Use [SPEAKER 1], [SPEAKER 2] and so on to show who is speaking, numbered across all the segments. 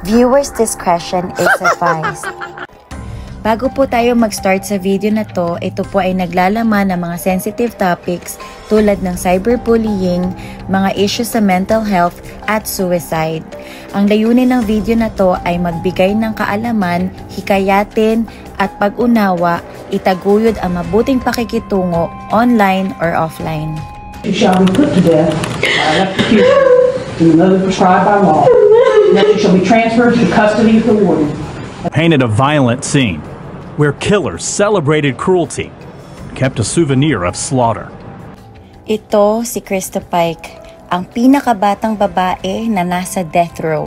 [SPEAKER 1] Viewers' discretion is advised. Bago po tayo mag-start sa video na to, ito po ay naglalaman ng mga sensitive topics tulad ng cyberbullying, mga issues sa mental health at suicide. Ang layunin ng video na to ay magbigay ng kaalaman, hikayatin at pag-unawa, itaguyod ang mabuting pakikitungo online or offline.
[SPEAKER 2] You shall be put to death by execution in the mode prescribed by law. Next, you shall be transferred to the custody of the warden.
[SPEAKER 3] Painted a violent scene where killers celebrated cruelty, kept a souvenir of slaughter.
[SPEAKER 1] Ito si Krista Pike, ang pinakabatang babae na nasa death row.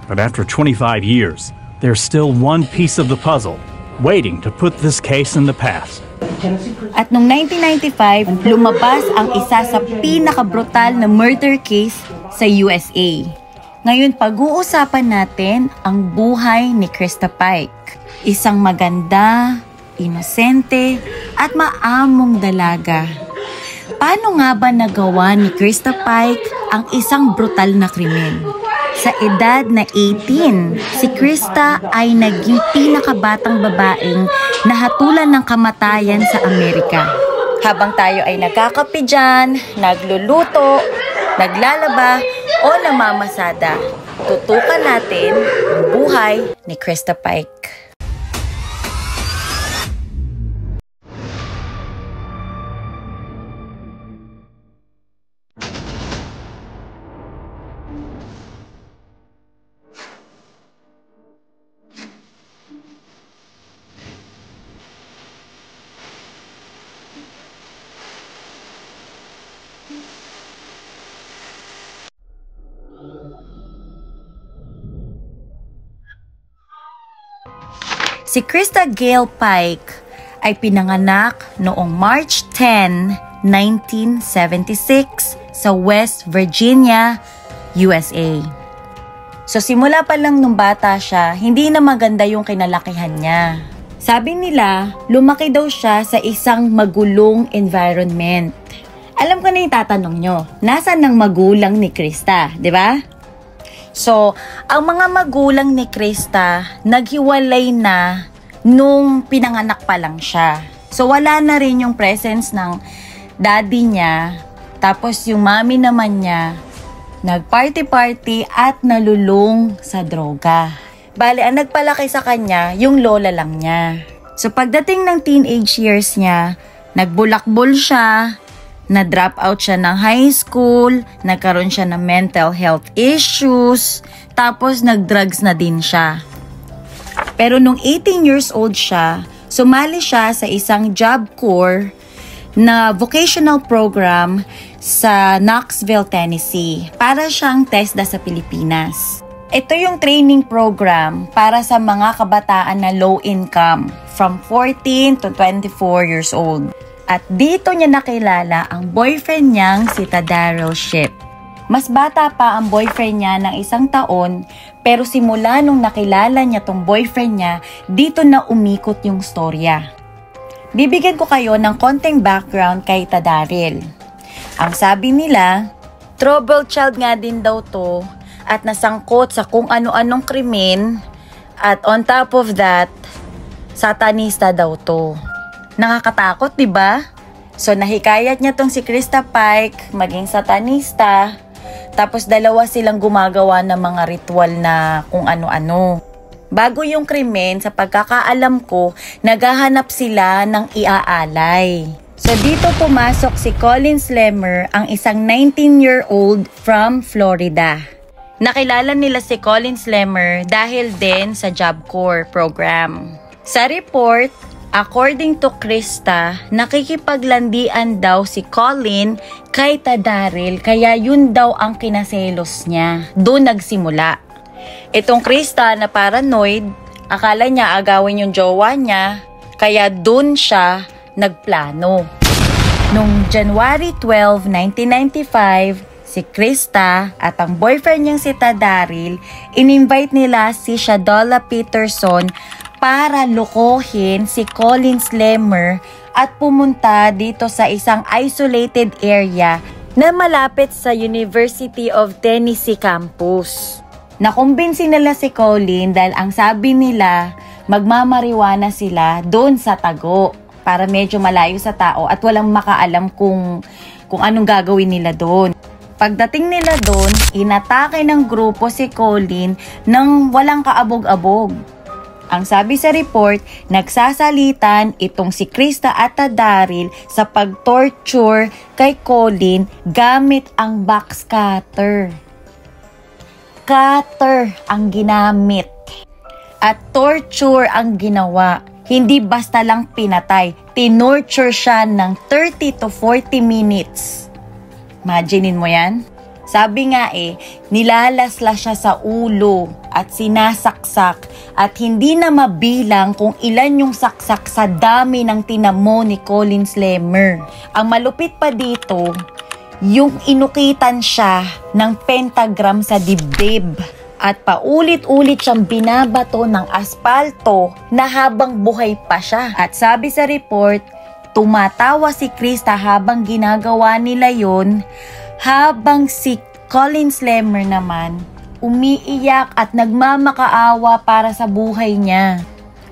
[SPEAKER 3] But after 25 years, there's still one piece of the puzzle waiting to put this case in the past.
[SPEAKER 1] At noong 1995, lumabas ang isa sa pinakabrutal na murder case sa USA. Ngayon, pag-uusapan natin ang buhay ni Krista Pike. Isang maganda, inosente, at maamong dalaga. Paano nga ba nagawa ni Krista Pike ang isang brutal na krimen? Sa edad na 18, si Krista ay naging pinakabatang babaeng nahatulan ng kamatayan sa Amerika. Habang tayo ay nagkakape dyan, nagluluto, naglalaba, o namamasada, tutukan natin ang buhay ni Krista Pike. Si Krista Gail Pike ay pinanganak noong March 10, 1976 sa West Virginia, USA. So simula pa lang nung bata siya, hindi na maganda yung kinalakihan niya. Sabi nila, lumaki daw siya sa isang magulong environment. Alam ko na yung tatanong nyo, nasaan ang magulang ni Krista, di ba? So, ang mga magulang ni Krista, naghiwalay na nung pinanganak pa lang siya. So, wala na rin yung presence ng daddy niya. Tapos, yung mami naman niya, nag-party-party at nalulung sa droga. Bale, ang nagpalaki sa kanya, yung lola lang niya. So, pagdating ng teenage years niya, nagbulakbol siya, na-drop out siya ng high school, nagkaroon siya ng mental health issues, tapos nag-drugs na din siya. Pero nung 18 years old siya, sumali siya sa isang Job Corps na vocational program sa Knoxville, Tennessee, para siyang TESDA sa Pilipinas. Ito yung training program para sa mga kabataan na low income, from 14 to 24 years old. At dito niya nakilala ang boyfriend niyang si Tadarrell Shipp. Mas bata pa ang boyfriend niya ng 1 taon, pero simula nung nakilala niya tong boyfriend niya, dito na umikot yung storya. Bibigyan ko kayo ng konting background kay Tadarrell. Ang sabi nila, troubled child nga din daw to at nasangkot sa kung ano-anong krimen, at on top of that, satanista daw to. Nakakatakot, di ba? So, nahikayat niya tong si Krista Pike maging satanista. Tapos, dalawa silang gumagawa ng mga ritual na kung ano-ano. Bago yung krimen, sa pagkakaalam ko, naghahanap sila ng iaalay. So, dito pumasok si Colin Slemmer, ang isang 19-year-old from Florida. Nakilala nila si Colin Slemmer dahil din sa Job Corps program. Sa report, according to Krista, nakikipaglandian daw si Colin kay Tadarrell, kaya yun daw ang kinaselos niya. Doon nagsimula. Itong Krista na paranoid, akala niya agawin yung jowa niya, kaya doon siya nagplano. Noong January 12, 1995, si Krista at ang boyfriend niyang si Tadarrell, in-invite nila si Shadola Peterson para lokohin si Colin Slemmer at pumunta dito sa isang isolated area na malapit sa University of Tennessee campus. Nakumbinsi nila si Colleen dahil ang sabi nila, magmamariwana sila doon sa tago para medyo malayo sa tao at walang makaalam kung anong gagawin nila doon. Pagdating nila doon, inatake ng grupo si Colleen nang walang kaabog-abog. Ang sabi sa report, nagsasalitan itong si Krista at Daryl sa pag-torture kay Colleen gamit ang box cutter. Cutter ang ginamit at torture ang ginawa. Hindi basta lang pinatay, tinorture siya ng 30 to 40 minutes. Imaginin mo yan? Sabi nga nilalaslas siya sa ulo at sinasaksak at hindi na mabilang kung ilan yung saksak sa dami ng tinamo ni Colleen Slemmer. Ang malupit pa dito, yung inukitan siya ng pentagram sa dibdib at paulit-ulit siyang binabato ng aspalto na habang buhay pa siya. At sabi sa report, tumatawa si Krista habang ginagawa nila yon, habang si Colleen Slemmer naman umiiyak at nagmamakaawa para sa buhay niya.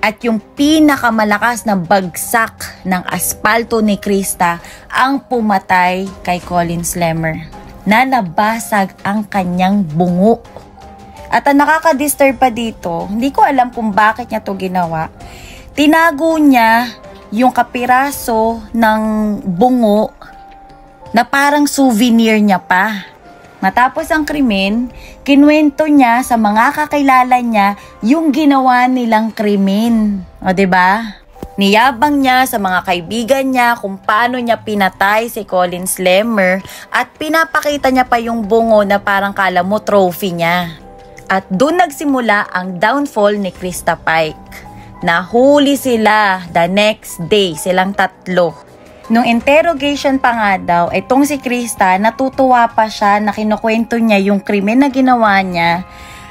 [SPEAKER 1] At yung pinakamalakas na bagsak ng aspalto ni Krista ang pumatay kay Colleen Slemmer, na nabasag ang kanyang bungo. At ang nakaka-disturb pa dito, hindi ko alam kung bakit niya to ginawa. Tinago niya yung kapiraso ng bungo na parang souvenir niya pa. Matapos ang krimen, kinuwento niya sa mga kakilala niya yung ginawa nilang krimen. O, diba? Niyabang niya sa mga kaibigan niya kung paano niya pinatay si Colleen Slemmer at pinapakita niya pa yung bungo na parang kala mo trophy niya. At doon nagsimula ang downfall ni Krista Pike. Nahuli sila the next day, silang tatlo. Nung interrogation pa nga daw, itong si Krista, natutuwa pa siya na kinukwento niya yung krimen na ginawa niya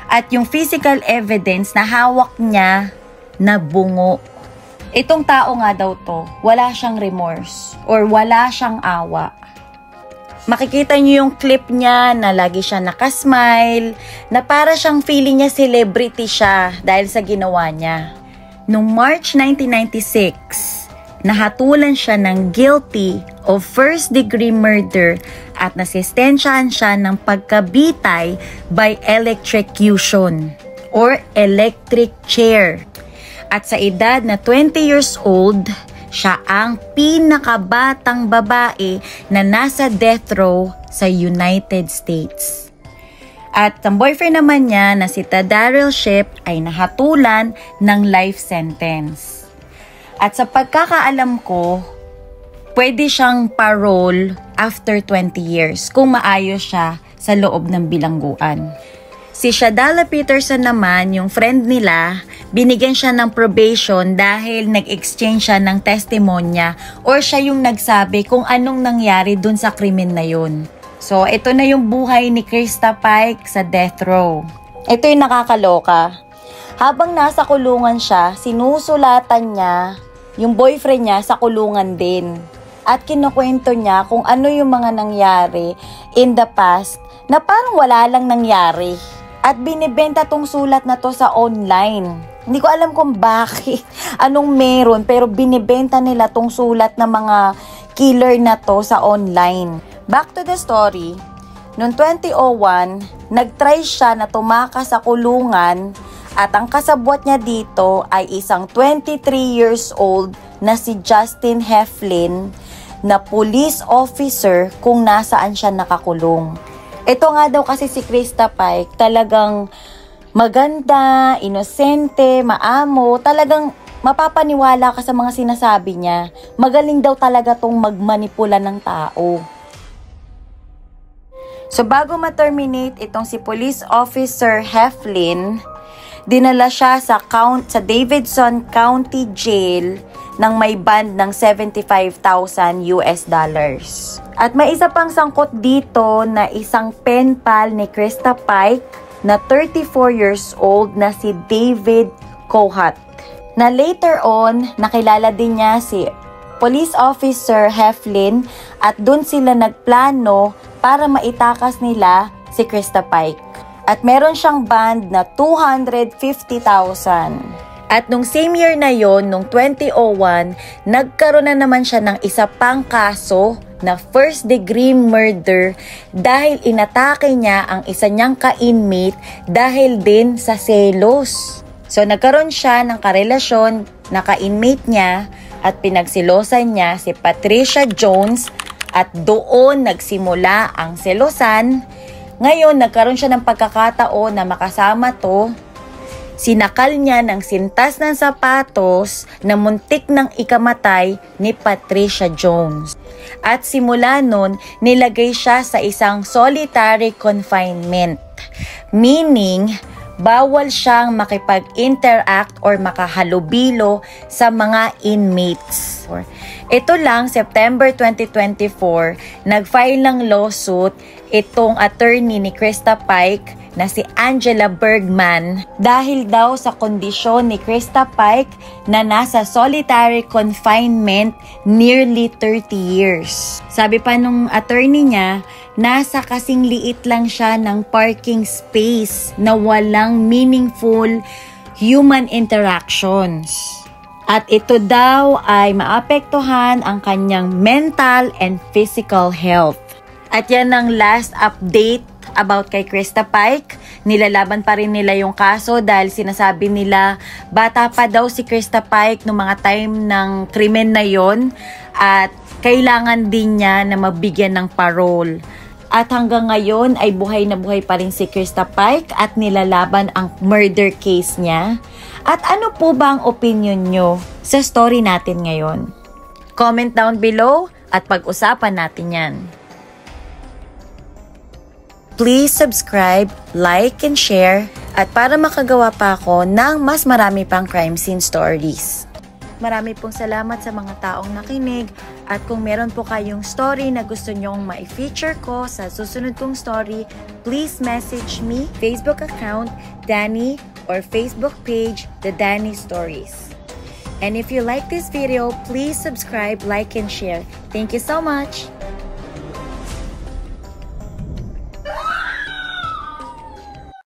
[SPEAKER 1] at yung physical evidence na hawak niya na bungo. Itong tao nga daw to, wala siyang remorse or wala siyang awa. Makikita niyo yung clip niya na lagi siya nakasmile, na para siyang feeling niya celebrity siya dahil sa ginawa niya. Noong March 1996, nahatulan siya ng guilty of first-degree murder at nasistensyahan siya ng pagkabitay by electrocution or electric chair. At sa edad na 20 years old, siya ang pinakabatang babae na nasa death row sa United States. At ang boyfriend naman niya na si Daryl Shipp ay nahatulan ng life sentence. At sa pagkakaalam ko, pwede siyang parole after 20 years kung maayos siya sa loob ng bilangguan. Si Shadala Peterson naman, yung friend nila, binigyan siya ng probation dahil nag-exchange siya ng testimonya or siya yung nagsabi kung anong nangyari dun sa krimen na yun. So, ito na yung buhay ni Krista Pike sa death row. Ito yung nakakaloka. Habang nasa kulungan siya, sinusulatan niya yung boyfriend niya sa kulungan din. At kinukwento niya kung ano yung mga nangyari in the past na parang wala lang nangyari. At binibenta tong sulat na to sa online. Hindi ko alam kung bakit, anong meron, pero binibenta nila tong sulat na mga killer na to sa online. Back to the story, noong 2001, nagtry siya na tumakas sa kulungan. At ang kasabwat niya dito ay isang 23 years old na si Justin Heflin na police officer kung nasaan siya nakakulong. Ito nga daw kasi si Krista Pike, talagang maganda, inosente, maamo, talagang mapapaniwala ka sa mga sinasabi niya. Magaling daw talaga tong magmanipula ng tao. So bago ma-terminate itong si police officer Heflin, dinala siya sa Davidson County Jail nang may bond ng $75,000 US. At may isa pang sangkot dito na isang pen pal ni Krista Pike na 34 years old na si David Kohat. Na later on, nakilala din niya si police officer Heflin at dun sila nagplano para maitakas nila si Krista Pike. At meron siyang bond na 250,000. At nung same year na yon, nung 2001, nagkaroon na naman siya ng isa pang kaso na first degree murder dahil inatake niya ang isa niyang ka-inmate dahil din sa selos. So nagkaroon siya ng karelasyon na ka-inmate niya at pinagsilosan niya si Patricia Jones at doon nagsimula ang selosan. Ngayon nagkaroon siya ng pagkakataon na makasama to. Sinakal niya ng sintas ng sapatos na muntik ng ikamatay ni Patricia Jones. At simula nun, nilagay siya sa isang solitary confinement. Meaning, bawal siyang makipag-interact or makahalubilo sa mga inmates. Ito lang, September 2024, nag-file ng lawsuit itong attorney ni Krista Pike na si Angela Bergman dahil daw sa kondisyon ni Krista Pike na nasa solitary confinement nearly 30 years. Sabi pa nung attorney niya, nasa kasing liit lang siya ng parking space na walang meaningful human interactions. At ito daw ay maapektuhan ang kanyang mental and physical health. At yan ang last update about kay Krista Pike. Nilalaban pa rin nila yung kaso dahil sinasabi nila bata pa daw si Krista Pike noong mga time ng krimen na yon at kailangan din niya na mabigyan ng parole. At hanggang ngayon ay buhay na buhay pa rin si Krista Pike at nilalaban ang murder case niya. At ano po ba ang opinion nyo sa story natin ngayon? Comment down below at pag-usapan natin yan. Please subscribe, like, and share at para makagawa pa ako ng mas marami pang crime scene stories. Marami pong salamat sa mga taong nakinig at kung meron po kayong story na gusto nyong ma-feature ko sa susunod kong story, please message me, Facebook account, Danny, or Facebook page, The Danny Stories. And if you like this video, please subscribe, like, and share. Thank you so much!